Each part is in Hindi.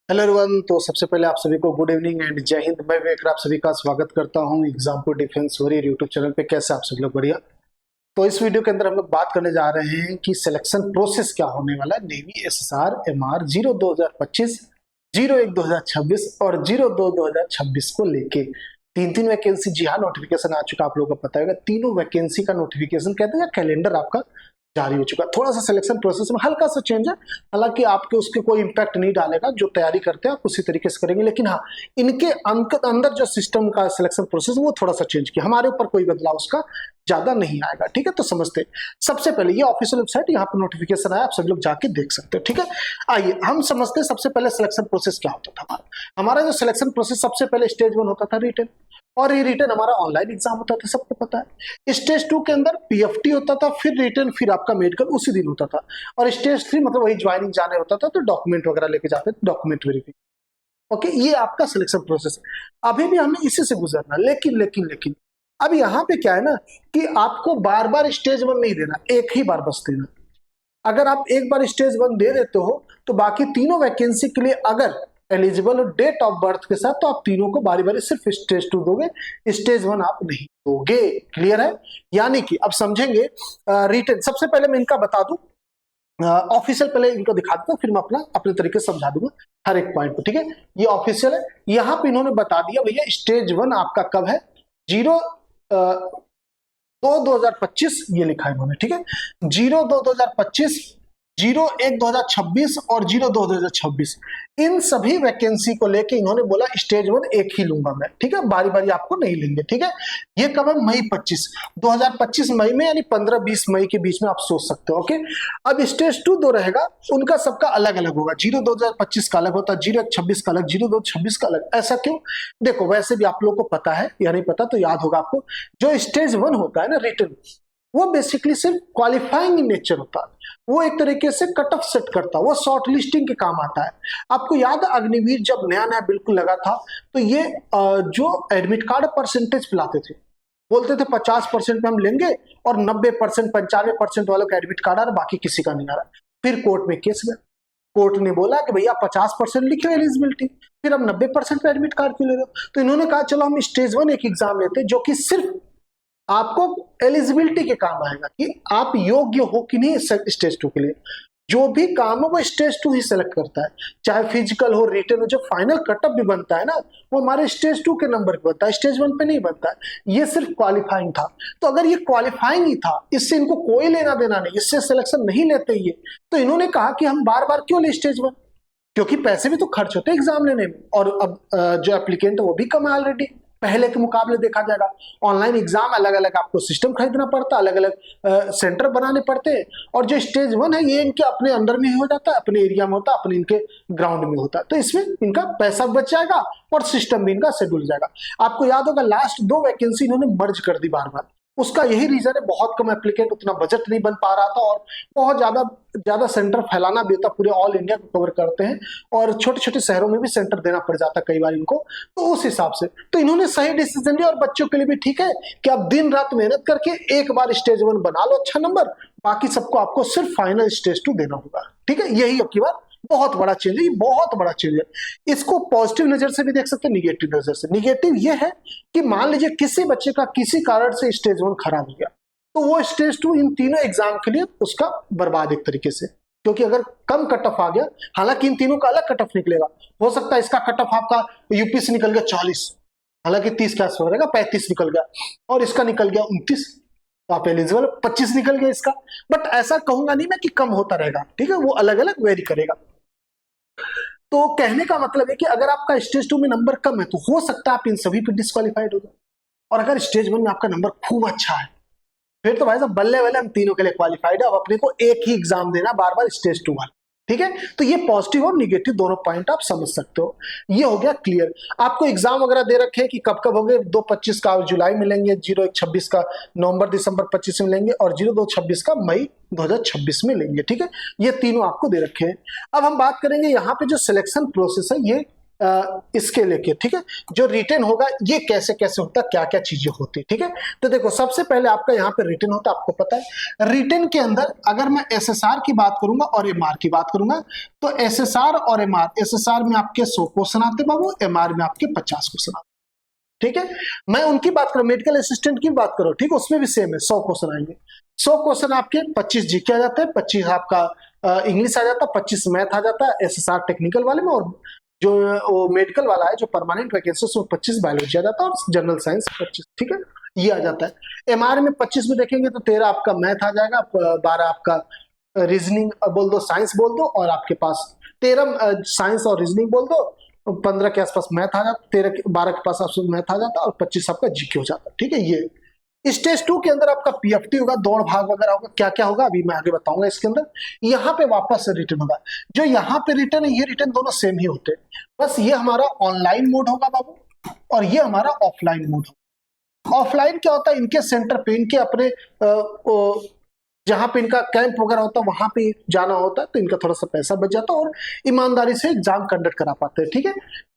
Hello everyone. तो सबसे पहले आप सभी को गुड इवनिंग एंड जय हिंद। मैं विवेक आप सभी का स्वागत करता हूं Exampur defence warrior YouTube channel पे। कैसे आप सभी लोग? बढ़िया। तो इस वीडियो के अंदर हम लोग बात करने जा रहे हैं कि सिलेक्शन प्रोसेस क्या होने वाला है नेवी एसएसआर एमआर 0-2025, 01-2026 और 02-2026 को लेके। तीन तीन वैकेंसी, जी हाँ, नोटिफिकेशन आ चुका, आप लोगों को पता होगा। तीनों वैकेंसी का नोटिफिकेशन कहते हैं, कैलेंडर आपका जारी हो चुका। थोड़ा सा सिलेक्शन प्रोसेस में हल्का सा चेंज है, हालांकि आपके उसके कोई इम्पैक्ट नहीं डालेगा। जो तैयारी करते हैं आप उसी तरीके से करेंगे, लेकिन हाँ, इनके अंदर जो सिस्टम का सिलेक्शन प्रोसेस वो थोड़ा सा चेंज किया। हमारे ऊपर कोई बदलाव उसका ज्यादा नहीं आएगा। ठीक है, तो समझते हैं। सबसे पहले ये ऑफिशियल वेबसाइट, यहाँ पर नोटिफिकेशन आया, आप सभी लोग जाके देख सकते हैं। ठीक है, आइए हम समझते हैं सबसे पहले सिलेक्शन प्रोसेस क्या होता था। हमारा जो सिलेक्शन प्रोसेस, सबसे पहले स्टेज 1 होता था रिटन, और ये रिटन हमारा ऑनलाइन एग्जाम होता था, सबको पता है। स्टेज 2 के अंदर पीएफटी होता था, फिर रिटन, फिर आपका मेडिकल उसी दिन होता था। और स्टेज 3 मतलब वही ज्वाइनिंग जाने होता था, तो डॉक्यूमेंट वगैरह लेके जाते थे, डॉक्यूमेंट वेरिफिकेशन। ओके, ये आपका सिलेक्शन प्रोसेस है। अभी भी हमें इसी से गुजरना, लेकिन लेकिन लेकिन अब यहाँ पे क्या है ना, कि आपको बार बार स्टेज 1 नहीं देना, एक ही बार बस देना। अगर आप एक बार स्टेज 1 दे देते हो, तो बाकी तीनों वैकेंसी के लिए अगर एलिजिबल हो डेट ऑफ बर्थ के साथ, तो आप तीनों को बारी बारी सिर्फ स्टेज 2 दोगे, स्टेज 1 आप नहीं दोगे। क्लियर है? यानी कि अब समझेंगे। रिटन सबसे पहले मैं इनका बता दूं, ऑफिशियल पहले इनको दिखा देता हूं, फिर मैं अपने तरीके से समझा दूंगा हर एक पॉइंट को। ठीक है, ये ऑफिशियल है। यहाँ पे इन्होंने बता दिया भैया, स्टेज 1 आपका कब है, 02-2025 ये लिखा है इन्होंने। ठीक है, 02-2025, 01-2026 और 02-2026, इन सभी वैकेंसी को लेके इन्होंने बोला स्टेज 1 एक ही लूंगा मैं। ठीक है, बारी बारी आपको नहीं लेंगे। ठीक है, ये कब है? मई 25, 2025 मई में, यानी 15-20 मई के बीच में आप सोच सकते हो। ओके, अब स्टेज 2 दो रहेगा, उनका सबका अलग अलग होगा। 02-2025 का अलग होता है, 01-26 का अलग, 02-26 का अलग। ऐसा क्यों? देखो, वैसे भी आप लोगों को पता है या नहीं पता, तो याद होगा आपको। जो स्टेज 1 होता है ना रिटन, वो बेसिकली सिर्फ क्वालिफाइंग इन नेचर होता है। वो एक तरीके से कट ऑफ सेट करता है, वो शॉर्ट लिस्टिंग के काम आता है। आपको याद है अग्निवीर जब नया नया बिल्कुल लगा था, तो ये जो एडमिट कार्ड परसेंटेज पिलाते थे, बोलते थे 50% में हम लेंगे, और 90%, 95% वालों का एडमिट कार्ड आ रहा, बाकी किसी का नहीं आ रहा। फिर कोर्ट में केस गया, कोर्ट ने बोला कि भैया 50% लिखे एलिजिबिलिटी, फिर हम 90% पे एडमिट कार्ड क्यों ले रहे हो? तो इन्होंने कहा चलो हम स्टेज 1 एक एग्जाम लेते हैं, जो कि सिर्फ आपको एलिजिबिलिटी के काम आएगा कि आप योग्य हो कि नहीं स्टेज 2 के लिए। जो भी काम है वो स्टेज 2 ही सेलेक्ट करता है, चाहे फिजिकल हो, रिटन हो। जो फाइनल कटअप भी बनता है ना, वो हमारे स्टेज 2 के नंबर पे बनता है, स्टेज 1 पे नहीं बनता है। ये सिर्फ क्वालिफाइंग था। तो अगर ये क्वालिफाइंग ही था, इससे इनको कोई लेना देना नहीं, इससे सिलेक्शन नहीं लेते ये, तो इन्होंने कहा कि हम बार बार क्यों ले स्टेज 1, क्योंकि पैसे भी तो खर्च होते हैं एग्जाम लेने में, और अब जो एप्लीकेंट है वो भी कम है ऑलरेडी, पहले के मुकाबले देखा जाएगा। ऑनलाइन एग्जाम, अलग अलग आपको सिस्टम खरीदना पड़ता है, अलग अलग सेंटर बनाने पड़ते हैं। और जो स्टेज 1 है, ये इनके अपने अंदर में ही हो जाता है, अपने एरिया में होता है, अपने इनके ग्राउंड में होता है। तो इसमें इनका पैसा बच जाएगा और सिस्टम भी इनका शेड्यूल जाएगा। आपको याद होगा लास्ट 2 वैकेंसी इन्होंने मर्ज कर दी बार बार। उसका यही रीजन है, बहुत कम एप्लीकेंट, उतना बजट नहीं बन पा रहा था, और बहुत ज्यादा सेंटर फैलाना भी होता, पूरे ऑल इंडिया को कवर करते हैं, और छोटे छोटे शहरों में भी सेंटर देना पड़ जाता कई बार इनको। तो उस हिसाब से तो इन्होंने सही डिसीजन लिया, और बच्चों के लिए भी ठीक है कि आप दिन रात मेहनत करके एक बार स्टेज 1 बना लो अच्छा नंबर, बाकी सबको आपको सिर्फ फाइनल स्टेज 2 देना होगा। ठीक है, यही अब की बार बहुत बड़ा चेंज है, बहुत बड़ा चेंज है। इसको पॉजिटिव नजर से भी देख सकते हैं, निगेटिव नजर से। निगेटिव ये है कि मान लीजिए किसी बच्चे का किसी कारण से स्टेज 1 खराब हो गया, तो वो स्टेज 2 इन तीनों एग्जाम के लिए उसका बर्बाद एक तरीके से। क्योंकि अगर कम कट ऑफ आ गया, हालांकि इन तीनों का अलग कट ऑफ निकलेगा, हो सकता है इसका कट ऑफ आपका यूपी से निकल गया 40, हालांकि 30 के आसपास रहेगा, 35 निकल गया, और इसका निकल गया 29, तो आप एलिजिबल 25 निकल गया इसका। बट ऐसा कहूंगा नहीं मैं कि कम होता रहेगा, ठीक है, वो अलग अलग वेरी करेगा। तो कहने का मतलब है कि अगर आपका स्टेज 2 में नंबर कम है, तो हो सकता है आप इन सभी पे डिस्क्वालीफाइड हो जाए। और अगर स्टेज 1 में आपका नंबर खूब अच्छा है, फिर तो भाई साहब बल्ले बल्ले, हम तीनों के लिए क्वालिफाइड है। अब अपने को एक ही एग्जाम देना बार बार, स्टेज 2 वाला। ठीक है, तो ये पॉजिटिव और निगेटिव दोनों पॉइंट आप समझ सकते हो। ये हो गया क्लियर। आपको एग्जाम वगैरह दे रखे हैं कि कब कब होंगे। 2-25 का जुलाई में लेंगे, 01-26 का नवंबर दिसंबर 25 में लेंगे, और 02-26 का मई 2026 में लेंगे। ठीक है, ये तीनों आपको दे रखे हैं। अब हम बात करेंगे यहाँ पे जो सिलेक्शन प्रोसेस है, ये इसके लेके, ठीक है, जो रिटर्न होगा ये कैसे कैसे होता है, क्या क्या चीजें होती है, ठीक है। तो देखो सबसे पहले आपका यहाँ पे रिटर्न होता है, आपको पता है रिटर्न के अंदर अगर मैं एसएसआर की बात करूंगा और एमआर की बात करूंगा, तो एसएसआर और एमआर, एसएसआर में आपके 100 क्वेश्चन आते बाबू, एमआर में आपके 50 क्वेश्चन आते, ठीक है। मैं उनकी बात करूं, मेडिकल असिस्टेंट की बात करो, ठीक है, उसमें भी सेम है, 100 क्वेश्चन आएंगे। 100 क्वेश्चन आपके 25 जीके आ जाते हैं, 25 आपका इंग्लिश आ जाता है, 25 मैथ आ जाता है एसएसआर टेक्निकल वाले में, और जो वो मेडिकल वाला है जो परमानेंट वैकेंसी उसमें 25 बायोलॉजी आ जाता है, और जनरल साइंस 25, ठीक है, ये आ जाता है। एमआर में 25 में देखेंगे तो 13 आपका मैथ आ जाएगा, 12 आपका रीजनिंग बोल दो, साइंस बोल दो, और आपके पास 13 साइंस और रीजनिंग बोल दो, 15 के आसपास मैथ आ जाता, 12 के पास आपसे मैथ आ जाता, और 25 आपका जीके हो जाता, ठीक है। ये स्टेज 2 के अंदर आपका पीएफटी होगा, दौड़ भाग वगैरह होगा, क्या क्या होगा अभी मैं आगे बताऊंगा इसके अंदर। यहाँ पे वापस से रिटर्न होगा, जो यहाँ पे रिटर्न है ये रिटर्न दोनों सेम ही होते हैं, बस ये हमारा ऑनलाइन मोड होगा बाबू, और ये हमारा ऑफलाइन मोड होगा। ऑफलाइन क्या होता है, इनके सेंटर पे, इनके अपने जहां पे इनका कैंप वगैरह होता है वहां पे जाना होता है, तो इनका थोड़ा सा पैसा बच जाता है और ईमानदारी से एग्जाम कंडक्ट करा पाते हैं, ठीक है।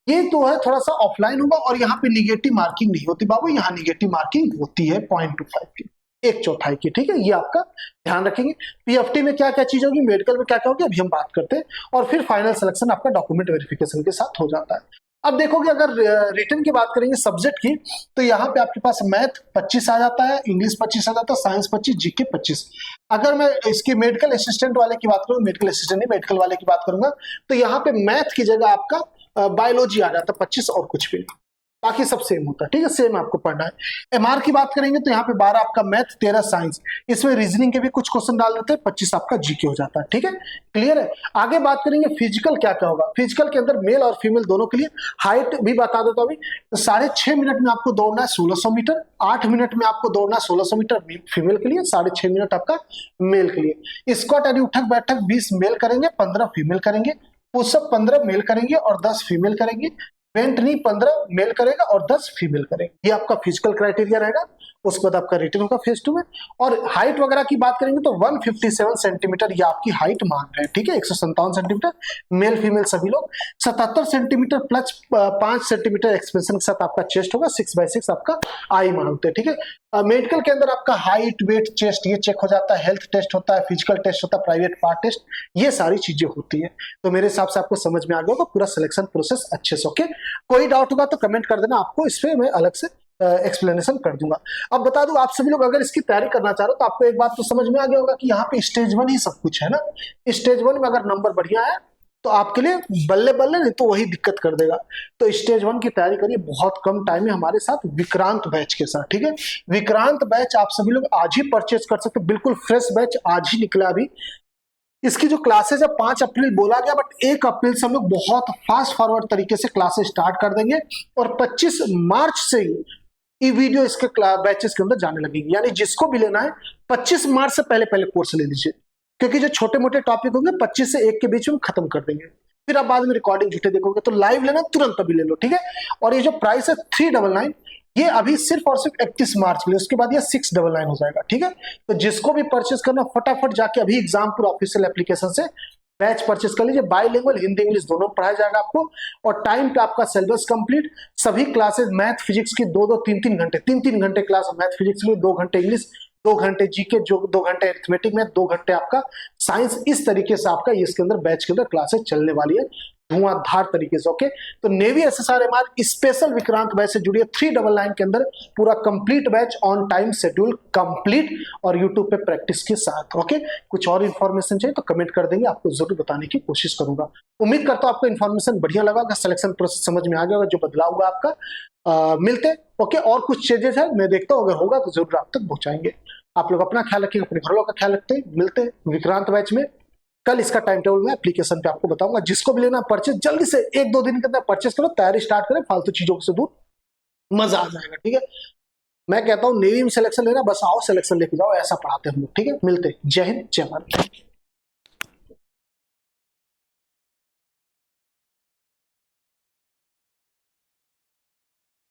ये तो है थोड़ा सा ऑफलाइन होगा, और यहाँ पे निगेटिव मार्किंग नहीं होती बाबू, यहाँ निगेटिव मार्किंग होती है 0.25 की, 1/4 की, ठीक है। ये आपका ध्यान रखेंगे। पीएफटी में क्या क्या चीज होगी, मेडिकल में क्या क्या होगी, अभी हम बात करते हैं, और फिर फाइनल सिलेक्शन आपका डॉक्यूमेंट वेरिफिकेशन के साथ हो जाता है। अब देखोगे अगर रिटन की बात करेंगे सब्जेक्ट की, तो यहाँ पे आपके पास मैथ 25 आ जाता है, इंग्लिश 25 आ जाता है, साइंस 25, जीके 25। अगर मैं इसकी मेडिकल असिस्टेंट वाले की बात करूँ, मेडिकल असिस्टेंट नहीं मेडिकल वाले की बात करूंगा, तो यहाँ पे मैथ की जगह आपका बायोलॉजी आ जाता है 25 और कुछ भी, बाकी सब सेम होता है, ठीक है, सेम आपको पढ़ना है। एमआर की बात करेंगे तो यहाँ पे 12 आपका मैथ, 13 साइंस, इसमें रीजनिंग के भी कुछ क्वेश्चन डाल देते हैं, 25 आपका जीके हो जाता है, ठीक है, क्लियर है। आगे बात करेंगे फिजिकल क्या क्या होगा। फिजिकल के अंदर मेल और फीमेल दोनों के लिए, हाइट भी बता देता हूं अभी, तो 6.5 मिनट में आपको दौड़ना है 1600 मीटर, 8 मिनट में आपको दौड़ना है 1600 मीटर फीमेल के लिए, 6.5 मिनट आपका मेल के लिए। स्क्वाट यानी उठक बैठक 20 मेल करेंगे, 15 फीमेल करेंगे, पुशअप 15 मेल करेंगे और 10 फीमेल करेंगे, बेंट नी 15 मेल करेगा और 10 फीमेल करेगा। ये आपका फिजिकल क्राइटेरिया रहेगा। उसके बाद आपका रिटर्न होगा फेज 2 में। और हाइट वगैरह की बात करेंगे तो 157 सेंटीमीटर ये आपकी हाइट मांग रहे हैं, ठीक है, 157 सेंटीमीटर मेल फीमेल सभी लोग। 77 सेंटीमीटर प्लस 5 सेंटीमीटर एक्सपेंशन के साथ आपका चेस्ट होगा, 6x6 आपका आई मांगते हैं, ठीक है। मेडिकल के अंदर आपका हाइट वेट चेस्ट ये चेक हो जाता है, हेल्थ टेस्ट होता है, फिजिकल टेस्ट होता है, प्राइवेट पार्ट टेस्ट, ये सारी चीजें होती है। तो मेरे हिसाब से आपको समझ में आ गया होगा पूरा सिलेक्शन प्रोसेस अच्छे से। ओके, कोई डाउट होगा तो कमेंट कर देना, आपको इस पे मैं अलग से एक्सप्लेनेशन कर दूंगा। अब बता दूं आप सभी लोग अगर इसकी तैयारी करना चाह रहे हो तो आपको एक बात तो समझ में आ गया होगा कि यहाँ पे स्टेज 1 ही सब कुछ है ना। स्टेज 1 में अगर नंबर बढ़िया है तो आपके लिए बल्ले बल्ले, नहीं तो वही दिक्कत कर देगा। तो स्टेज 1 की तैयारी करिए, बहुत कम टाइम है हमारे साथ विक्रांत बैच के साथ, ठीक है। विक्रांत बैच आप सभी लोग आज ही परचेज कर सकते हो, बिल्कुल फ्रेश बैच आज ही निकला अभी। इसकी जो क्लासेस है 5 अप्रैल बोला गया, बट 1 अप्रैल से हम लोग बहुत फास्ट फॉरवर्ड तरीके से क्लासेस स्टार्ट कर देंगे और 25 मार्च से ये वीडियो इसके बैचेस के अंदर जाने लगेगी। यानी जिसको भी लेना है 25 मार्च से पहले पहले कोर्स ले लीजिए, क्योंकि जो छोटे मोटे टॉपिक होंगे 25 से 1 के बीच में खत्म कर देंगे, फिर आप बाद में रिकॉर्डिंग झूठे देखोगे। तो लाइव लेना तुरंत अभी ले लो, ठीक है। और ये जो प्राइस है 399, ये अभी सिर्फ और सिर्फ 31 मार्च के लिए, उसके बाद ये 699 हो जाएगा, ठीक है। तो जिसको भी परचेस करना फटाफट जाके अभी एग्जामपुर ऑफिशियल एप्लीकेशन से बैच परचेस कर लीजिए। बाइलिंगुअल हिंदी इंग्लिश दोनों पढ़ाया जाएगा आपको, और टाइम पे आपका सिलेबस कंप्लीट। सभी क्लासेस मैथ फिजिक्स की 2-2 3-3 घंटे, 3-3 घंटे क्लास मैथ फिजिक्स के लिए, 2 घंटे इंग्लिश, 2 घंटे जीके, जो 2 घंटे अरिथमेटिक में, 2 घंटे आपका साइंस। इस तरीके से आपका इसके अंदर बैच के अंदर क्लासेस चलने वाली है धुआंधार तरीके से। ओके, तो navy SSR-MR special Vikrant batch से जुड़िए। 399 के अंदर पूरा complete batch on time schedule complete, और यूट्यूब पे प्रैक्टिस के साथ। ओके, कुछ और इन्फॉर्मेशन चाहिए तो कमेंट कर देंगे, आपको जरूर बताने की कोशिश करूंगा। उम्मीद करता हूं आपको इन्फॉर्मेशन बढ़िया लगा होगा, सिलेक्शन प्रोसेस समझ में आ गया होगा, जो बदलाव हुआ आपका। मिलते ओके, और कुछ चेंजेस है मैं देखता हूँ, अगर होगा तो जरूर आप तक पहुंचाएंगे। आप लोग अपना ख्याल रखिए, अपने घर लोगों का ख्याल रखते हैं। मिलते विक्रांत बैच में। कल इसका टाइम टेबल मैं एप्लीकेशन पे आपको बताऊंगा। जिसको भी लेना परचेज जल्दी से 1-2 दिन के अंदर परचेज करो, तैयारी स्टार्ट करें, फालतू चीजों से दूर, मजा आ जाएगा, ठीक है। मैं कहता हूं नेवी में सिलेक्शन लेना, बस आओ सिलेक्शन लेके जाओ, ऐसा पढ़ाते हम लोग, ठीक है। मिलते, जय हिंद जय भारत।